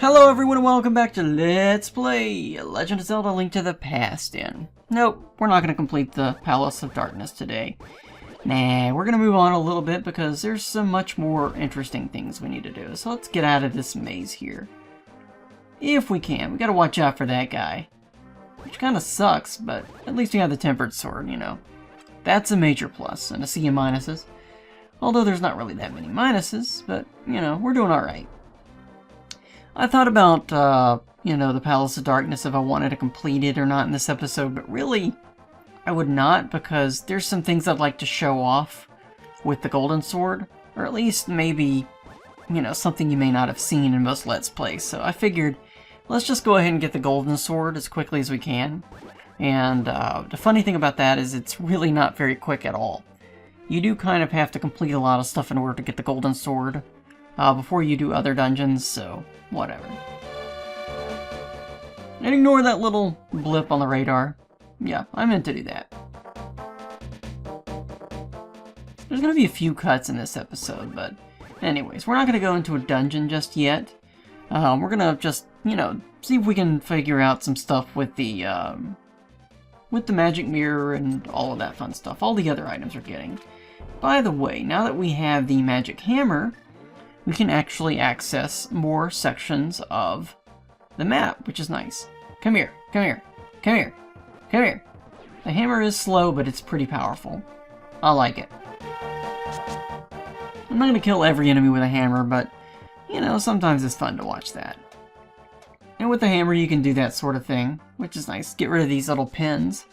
Hello everyone and welcome back to Let's Play Legend of Zelda: Link to the Past. And nope, we're not going to complete the Palace of Darkness today. Nah, we're going to move on a little bit because there's some much more interesting things we need to do. So let's get out of this maze here. If we can. We got to watch out for that guy. Which kind of sucks, but at least we have the Tempered Sword, you know. That's a major plus, and a sea of minuses. Although there's not really that many minuses, but, you know, we're doing alright. I thought about, you know, the Palace of Darkness if I wanted to complete it or not in this episode, but really, I would not, because there's some things I'd like to show off with the Golden Sword, or at least maybe, you know, something you may not have seen in most Let's Plays. So I figured, let's just go ahead and get the Golden Sword as quickly as we can. And the funny thing about that is it's really not very quick at all. You do kind of have to complete a lot of stuff in order to get the Golden Sword before you do other dungeons, so whatever. And ignore that little blip on the radar. Yeah, I meant to do that. There's going to be a few cuts in this episode, but anyways, we're not going to go into a dungeon just yet. We're going to just, you know, see if we can figure out some stuff with the magic mirror and all of that fun stuff. All the other items we're getting. By the way, now that we have the magic hammer, we can actually access more sections of the map, which is nice. Come here, come here, come here, come here. The hammer is slow, but it's pretty powerful. I like it. I'm not going to kill every enemy with a hammer, but, you know, sometimes it's fun to watch that. And with the hammer, you can do that sort of thing, which is nice. Get rid of these little pins,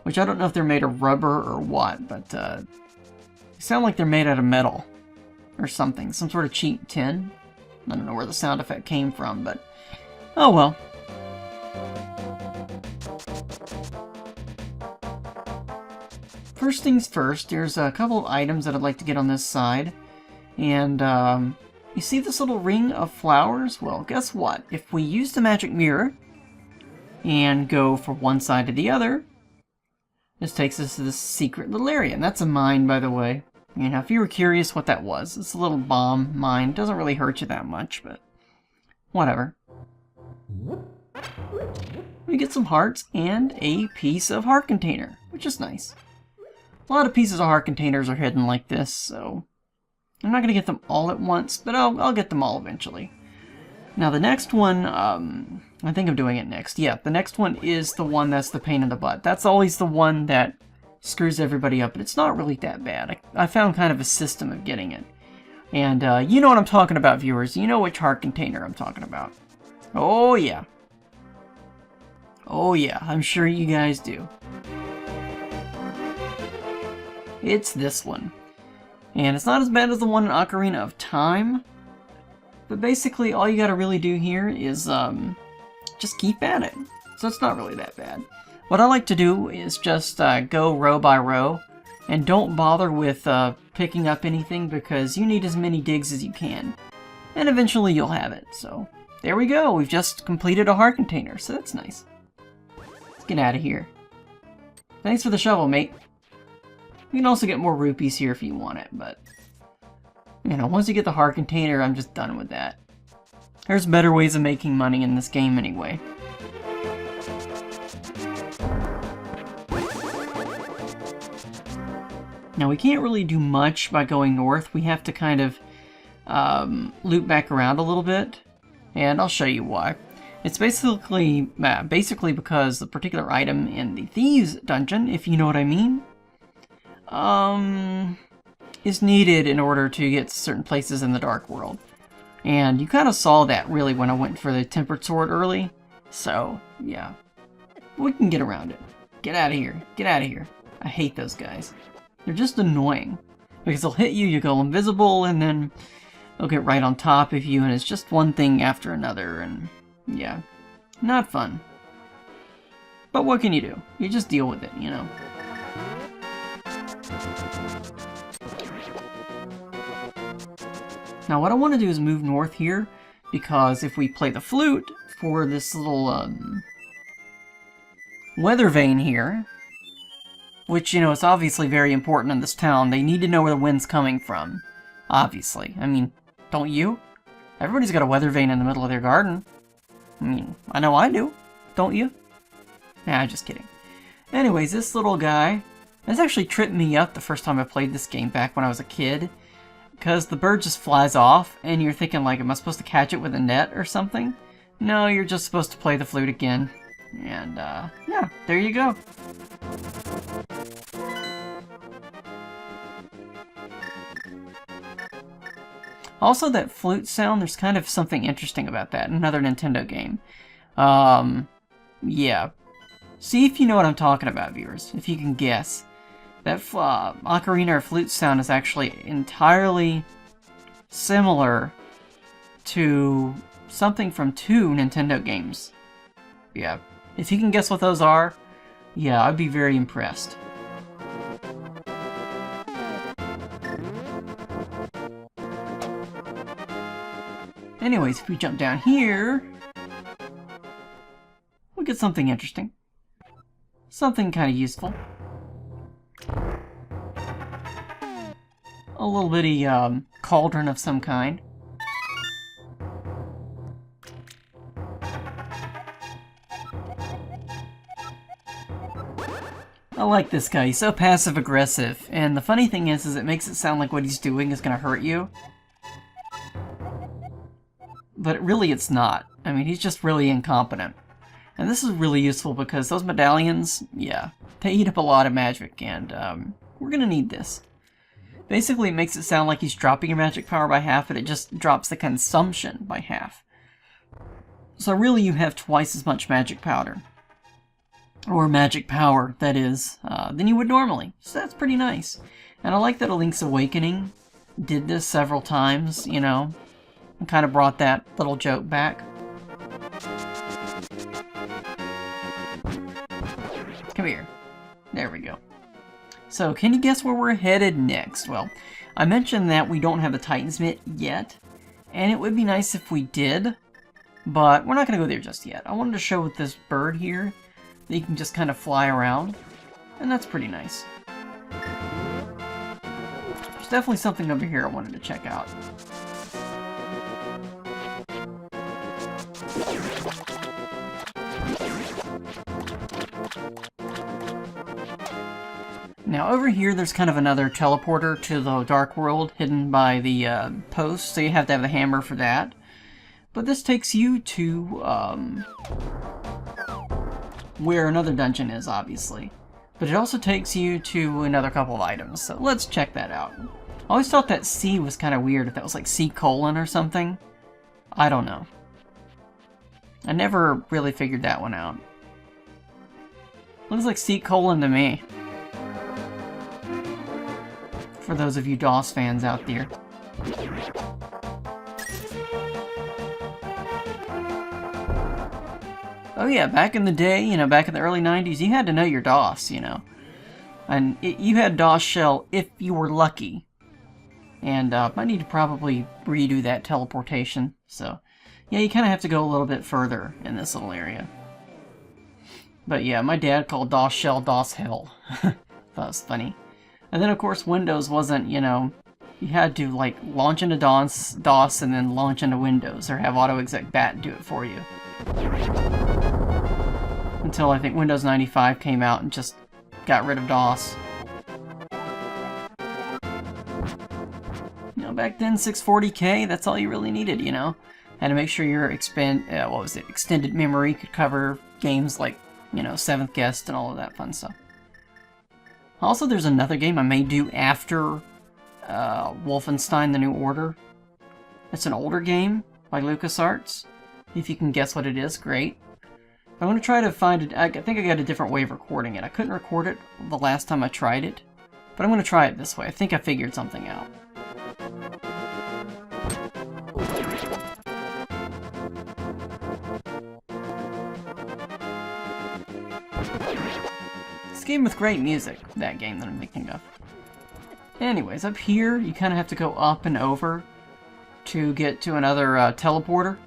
which I don't know if they're made of rubber or what, but they sound like they're made out of metal. Or something, some sort of cheap tin. I don't know where the sound effect came from, but oh well. First things first, there's a couple of items that I'd like to get on this side. And you see this little ring of flowers? Well, guess what? If we use the magic mirror and go from one side to the other, this takes us to this secret little area. And that's a mine, by the way. You know, if you were curious what that was, it's a little bomb mine. It doesn't really hurt you that much, but whatever. We get some hearts and a piece of heart container, which is nice. A lot of pieces of heart containers are hidden like this, so I'm not going to get them all at once, but I'll get them all eventually. Now the next one, I think I'm doing it next. Yeah, the next one is the one that's the pain in the butt. That's always the one that screws everybody up, but it's not really that bad. I found kind of a system of getting it. And you know what I'm talking about, viewers. You know which heart container I'm talking about. Oh yeah. Oh yeah, I'm sure you guys do. It's this one. And it's not as bad as the one in Ocarina of Time. But basically all you gotta really do here is just keep at it. So it's not really that bad. What I like to do is just go row by row, and don't bother with picking up anything because you need as many digs as you can. And eventually you'll have it. So there we go, we've just completed a heart container, so that's nice. Let's get out of here. Thanks for the shovel, mate. You can also get more rupees here if you want it, but you know, once you get the heart container, I'm just done with that. There's better ways of making money in this game anyway. Now we can't really do much by going north. We have to kind of loop back around a little bit, and I'll show you why. It's basically because the particular item in the Thieves dungeon, if you know what I mean, is needed in order to get to certain places in the Dark World. And you kind of saw that really when I went for the Tempered Sword early. So yeah, we can get around it. Get out of here. Get out of here. I hate those guys. They're just annoying, because they'll hit you, you go invisible, and then they'll get right on top of you, and it's just one thing after another, and yeah, not fun. But what can you do? You just deal with it, you know. Now what I want to do is move north here, because if we play the flute for this little weather vane here, which, you know, is obviously very important in this town. They need to know where the wind's coming from. Obviously. I mean, don't you? Everybody's got a weather vane in the middle of their garden. I mean, I know I do. Don't you? Nah, just kidding. Anyways, this little guy, this actually tripped me up the first time I played this game back when I was a kid. Because the bird just flies off, and you're thinking, like, am I supposed to catch it with a net or something? No, you're just supposed to play the flute again. And, yeah, there you go. Also, that flute sound, there's kind of something interesting about that in another Nintendo game. Yeah. See if you know what I'm talking about, viewers, if you can guess. That ocarina or flute sound is actually entirely similar to something from 2 Nintendo games. Yeah. If you can guess what those are, yeah, I'd be very impressed. Anyways, if we jump down here, we get something interesting. Something kind of useful. A little bitty cauldron of some kind. I like this guy. He's so passive-aggressive, and the funny thing is it makes it sound like what he's doing is going to hurt you. But really it's not. I mean, he's just really incompetent. And this is really useful because those medallions, yeah, they eat up a lot of magic, and we're going to need this. Basically, it makes it sound like he's dropping your magic power by half, but it just drops the consumption by half. So really you have twice as much magic powder. Or magic power, that is, than you would normally. So that's pretty nice. And I like that A Link's Awakening did this several times, you know, and kind of brought that little joke back. Come here. There we go. So, can you guess where we're headed next? Well, I mentioned that we don't have the Titan's Mitt yet, and it would be nice if we did, but we're not going to go there just yet. I wanted to show with this bird here that you can just kind of fly around, and that's pretty nice. There's definitely something over here I wanted to check out. Now over here there's kind of another teleporter to the Dark World hidden by the post, so you have to have the hammer for that. But this takes you to where another dungeon is, obviously. But it also takes you to another couple of items, so let's check that out. I always thought that C was kind of weird, if that was like C: or something. I don't know. I never really figured that one out. Looks like C: to me. For those of you DOS fans out there. Oh yeah, back in the day, you know, back in the early 90s, you had to know your DOS, you know. And you had DOS shell if you were lucky. And I need to probably redo that teleportation. So, yeah, you kind of have to go a little bit further in this little area. But yeah, my dad called DOS shell DOS hell. That was funny. And then, of course, Windows wasn't, you know, you had to, like, launch into DOS and then launch into Windows, or have AutoExec-BAT do it for you. Until I think Windows 95 came out and just got rid of DOS. You know, back then, 640K, that's all you really needed, you know? Had to make sure your extended memory could cover games like, you know, Seventh Guest and all of that fun stuff. Also, there's another game I may do after Wolfenstein: The New Order. It's an older game by LucasArts. If you can guess what it is, great. I'm going to try to find it. I think I got a different way of recording it. I couldn't record it the last time I tried it, but I'm going to try it this way. I think I figured something out. This game with great music, that game that I'm thinking of. Anyways, up here, you kind of have to go up and over to get to another teleporter.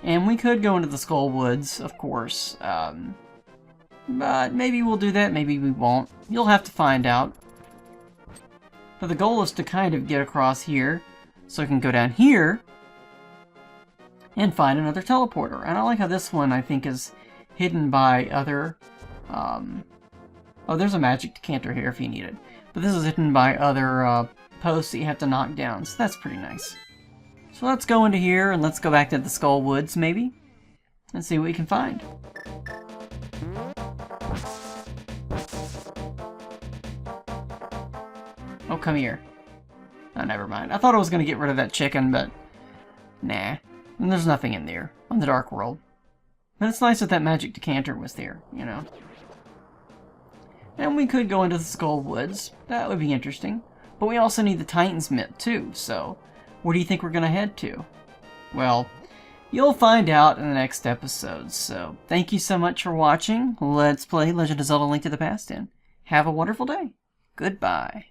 And we could go into the Skull Woods, of course. But maybe we'll do that, maybe we won't. You'll have to find out. But the goal is to kind of get across here, so I can go down here, and find another teleporter. And I like how this one, I think, is hidden by other... oh, there's a magic decanter here if you need it. But this is hidden by other posts that you have to knock down, so that's pretty nice. So let's go into here and let's go back to the Skull Woods, maybe, and see what we can find. Oh, come here. Oh, never mind. I thought I was going to get rid of that chicken, but nah. And there's nothing in there on the Dark World. But it's nice that that magic decanter was there, you know. And we could go into the Skull Woods. That would be interesting. But we also need the Titan's Myth too, so where do you think we're going to head to? Well, you'll find out in the next episode. So thank you so much for watching. Let's play Legend of Zelda: Link to the Past, and have a wonderful day. Goodbye.